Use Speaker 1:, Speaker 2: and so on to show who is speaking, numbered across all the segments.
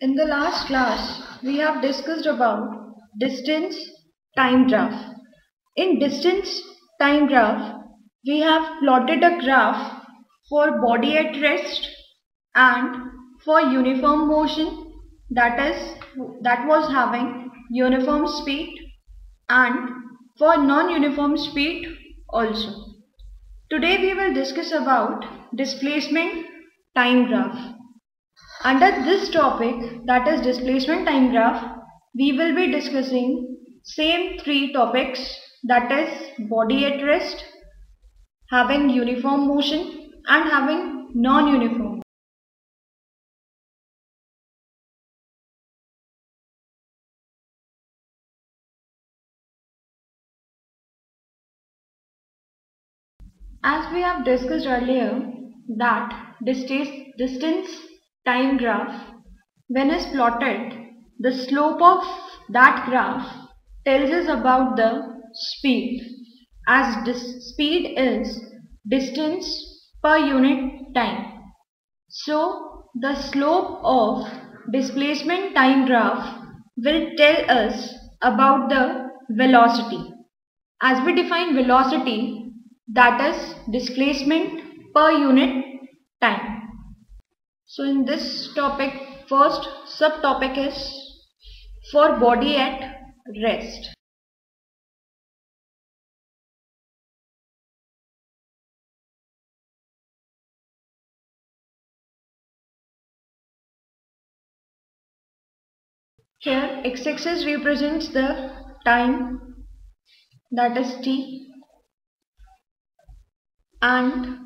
Speaker 1: In the last class, we have discussed about distance time graph. In distance time graph, we have plotted a graph for body at rest and for uniform motion, that was having uniform speed, and for non-uniform speed also. Today we will discuss about displacement time graph. Under this topic, that is displacement time graph, we will be discussing same three topics, that is body at rest, having uniform motion and having non-uniform. As we have discussed earlier, that distance time graph, when is plotted, the slope of that graph tells us about the speed, as speed is distance per unit time. So the slope of displacement time graph will tell us about the velocity. As we define velocity, that is displacement per unit time. So in this topic, first subtopic is for body at rest. Here x-axis represents the time, that is t, and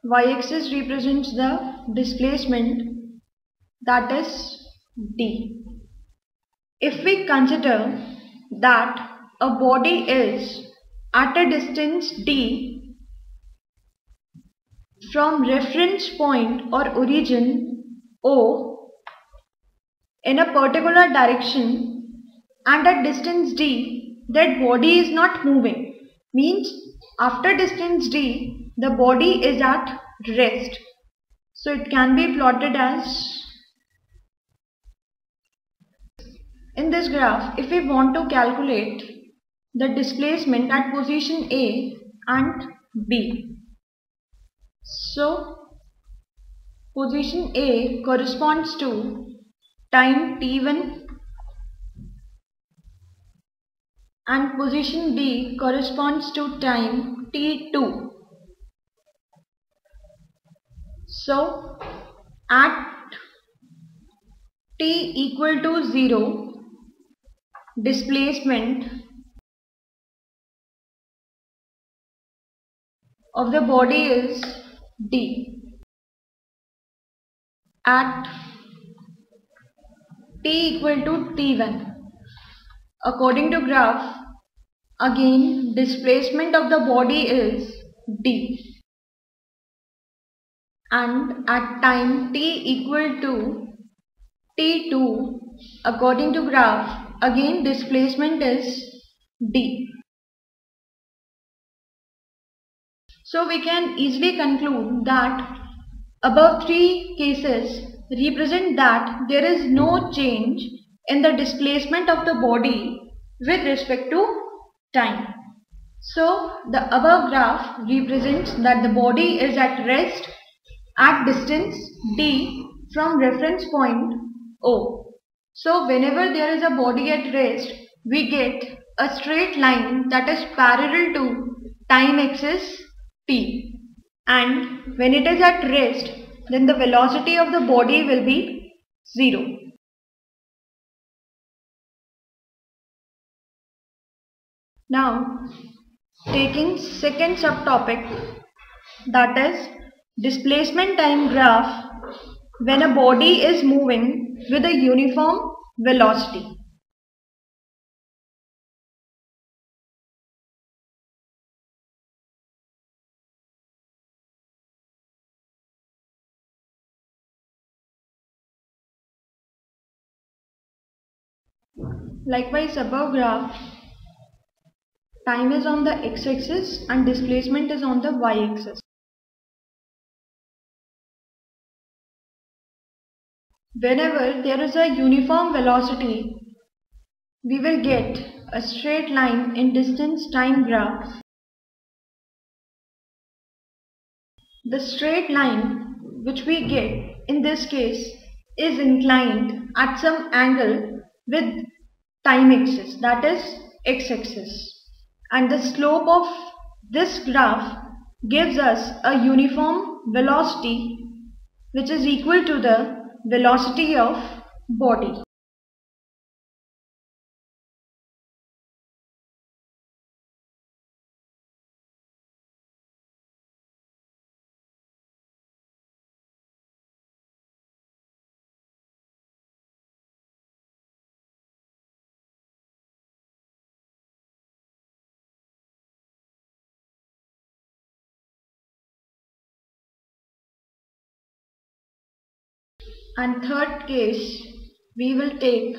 Speaker 1: y-axis represents the displacement, that is d. If we consider that a body is at a distance d from reference point or origin O in a particular direction, and at distance d that body is not moving, means after distance d the body is at rest. So it can be plotted as, in this graph, if we want to calculate the displacement at position A and B. So position A corresponds to time t1 and position B corresponds to time t2. So at t equal to 0, displacement of the body is d. At t equal to t1, according to graph, again displacement of the body is d, and at time t equal to t2, according to graph, again displacement is d. So we can easily conclude that above three cases represent that there is no change in the displacement of the body with respect to time. So the above graph represents that the body is at rest at distance d from reference point O. So whenever there is a body at rest, we get a straight line that is parallel to time axis t, and when it is at rest, then the velocity of the body will be 0. Now taking second subtopic, that is displacement time graph when a body is moving with a uniform velocity. Likewise, above graph, time is on the x-axis and displacement is on the y-axis. Whenever there is a uniform velocity, we will get a straight line in distance time graph. The straight line which we get in this case is inclined at some angle with time axis, that is x-axis, and the slope of this graph gives us a uniform velocity which is equal to the velocity of body. And third case, we will take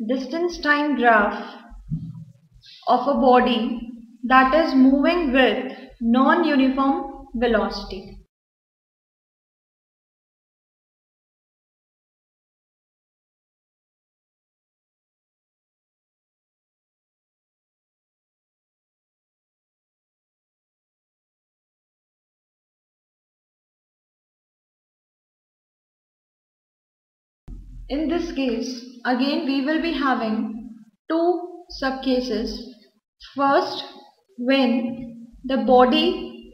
Speaker 1: distance time graph of a body that is moving with non-uniform velocity. In this case, again we will be having two subcases. First, when the body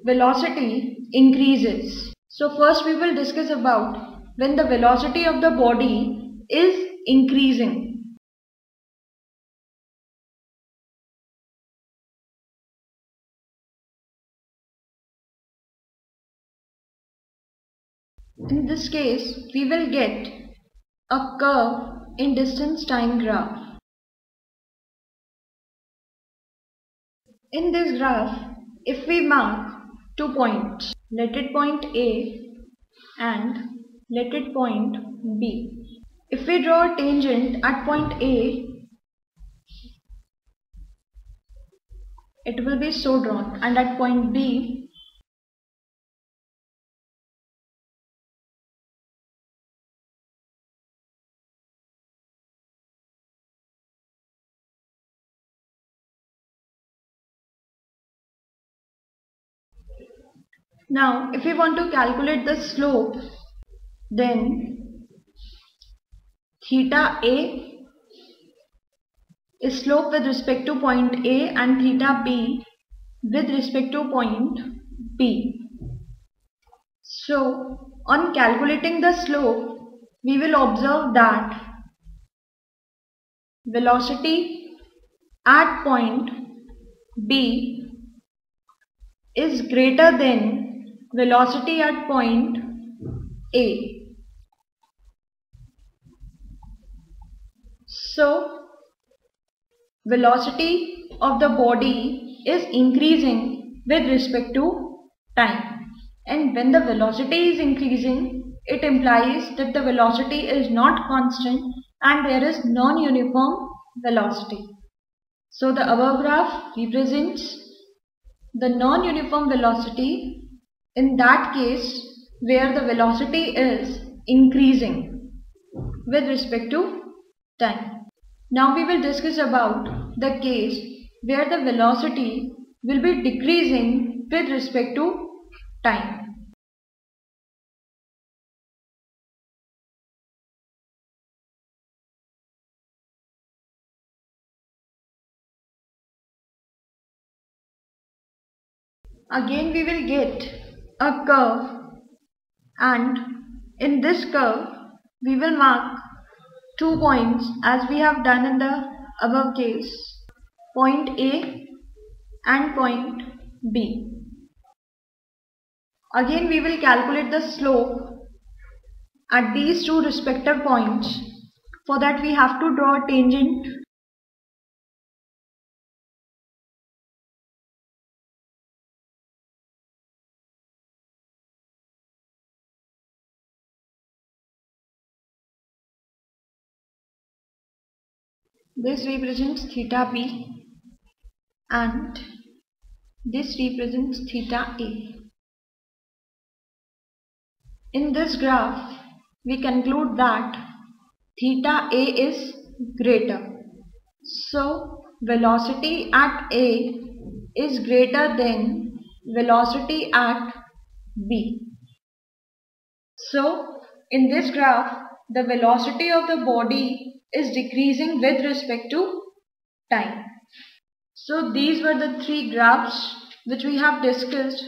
Speaker 1: velocity increases. So first we will discuss about when the velocity of the body is increasing. In this case, we will get a curve in distance time graph. In this graph, if we mark 2 points, let it point A and let it point B. If we draw a tangent at point A, it will be so drawn, and at point B, now if we want to calculate the slope, then theta A is slope with respect to point A and theta B with respect to point B. So on calculating the slope, we will observe that velocity at point B is greater than velocity at point A. So velocity of the body is increasing with respect to time, and when the velocity is increasing, it implies that the velocity is not constant and there is non-uniform velocity. So the above graph represents the non-uniform velocity in that case where the velocity is increasing with respect to time. Now we will discuss about the case where the velocity will be decreasing with respect to time. Again we will get a curve, and in this curve we will mark 2 points as we have done in the above case, point A and point B. Again we will calculate the slope at these two respective points. For that we have to draw a tangent. This represents theta B and this represents theta A. In this graph, we conclude that theta A is greater. So velocity at A is greater than velocity at B. So in this graph, the velocity of the body is decreasing with respect to time. So these were the three graphs which we have discussed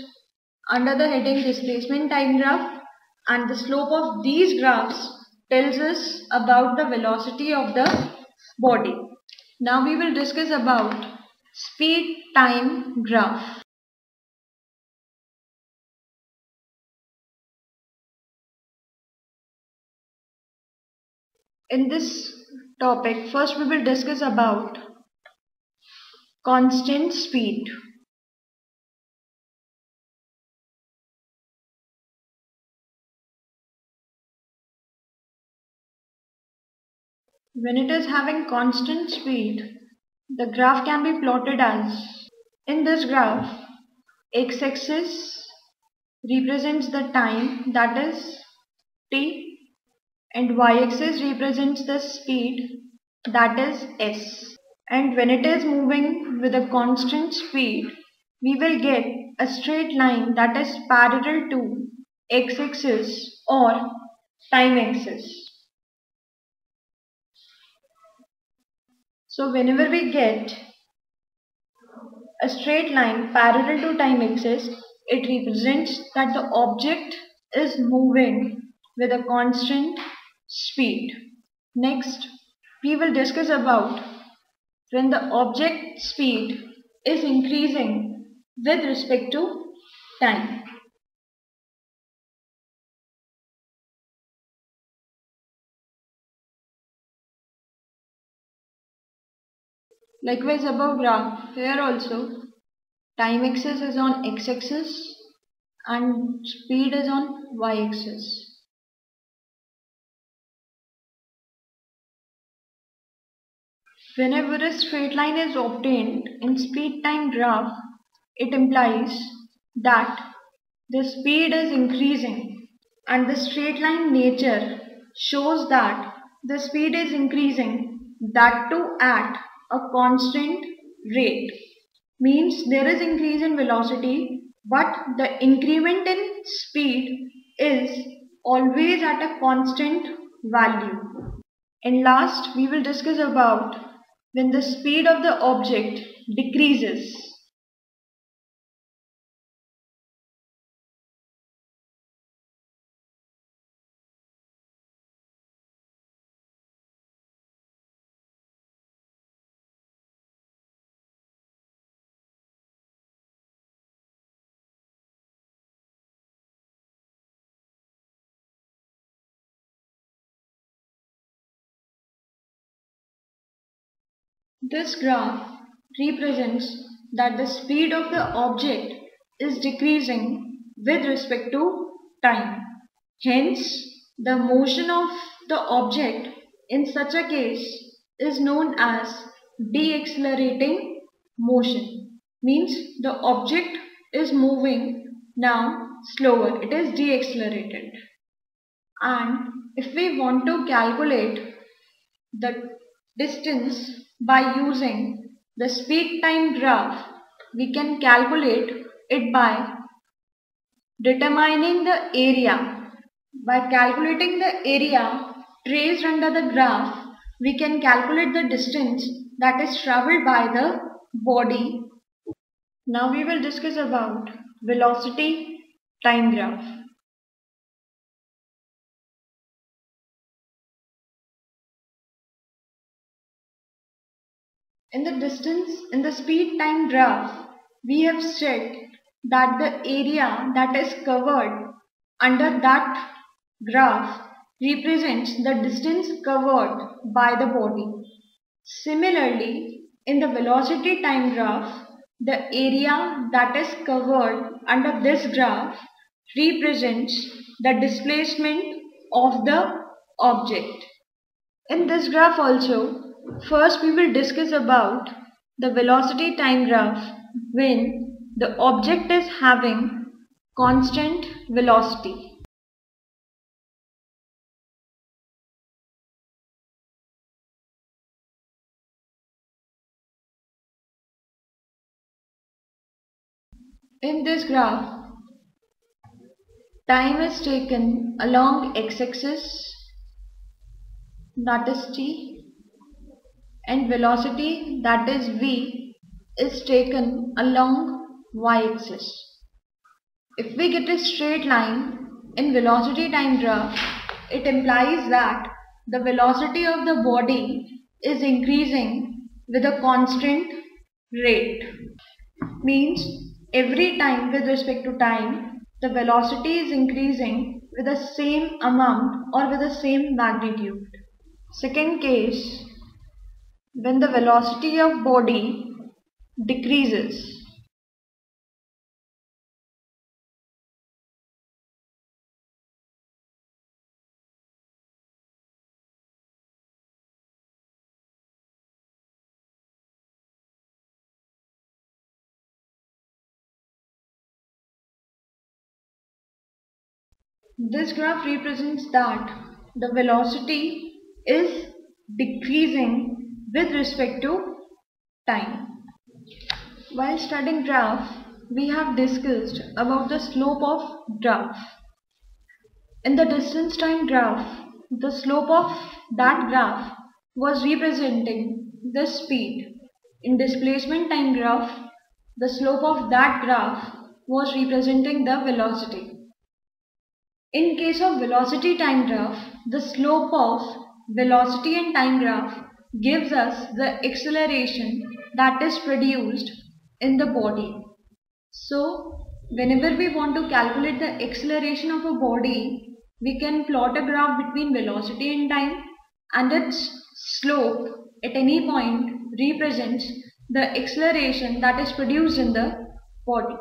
Speaker 1: under the heading displacement time graph, and the slope of these graphs tells us about the velocity of the body. Now we will discuss about speed time graph. In this topic, first we will discuss about constant speed. When it is having constant speed, the graph can be plotted as, in this graph, x-axis represents the time, that is t, and y-axis represents the speed, that is s. And when it is moving with a constant speed, we will get a straight line that is parallel to x-axis or time axis. So whenever we get a straight line parallel to time axis, it represents that the object is moving with a constant speed. Next, we will discuss about when the object speed is increasing with respect to time. Likewise above graph, here also time axis is on x-axis and speed is on y-axis. Whenever a straight line is obtained in speed time graph, it implies that the speed is increasing, and the straight line nature shows that the speed is increasing, that too at a constant rate. Means there is increase in velocity, but the increment in speed is always at a constant value. And last, we will discuss about when the speed of the object decreases. This graph represents that the speed of the object is decreasing with respect to time. Hence, the motion of the object in such a case is known as deaccelerating motion. Means the object is moving now slower, it is deaccelerated. And if we want to calculate the distance by using the speed time graph, we can calculate it by determining the area. By calculating the area traced under the graph, we can calculate the distance that is travelled by the body. Now we will discuss about velocity time graph. In the speed time graph, we have said that the area that is covered under that graph represents the distance covered by the body. Similarly, in the velocity time graph, the area that is covered under this graph represents the displacement of the object. In this graph also, first we will discuss about the velocity time graph when the object is having constant velocity. In this graph, time is taken along x-axis, that is t, and velocity, that is v, is taken along y-axis. If we get a straight line in velocity time graph, it implies that the velocity of the body is increasing with a constant rate. Means every time with respect to time, the velocity is increasing with the same amount or with the same magnitude. Second case, when the velocity of body decreases. This graph represents that the velocity is decreasing with respect to time. While studying graph, we have discussed about the slope of graph. In the distance time graph, the slope of that graph was representing the speed. In displacement time graph, the slope of that graph was representing the velocity. In case of velocity time graph, the slope of velocity and time graph gives us the acceleration that is produced in the body. So, whenever we want to calculate the acceleration of a body, we can plot a graph between velocity and time, and its slope at any point represents the acceleration that is produced in the body.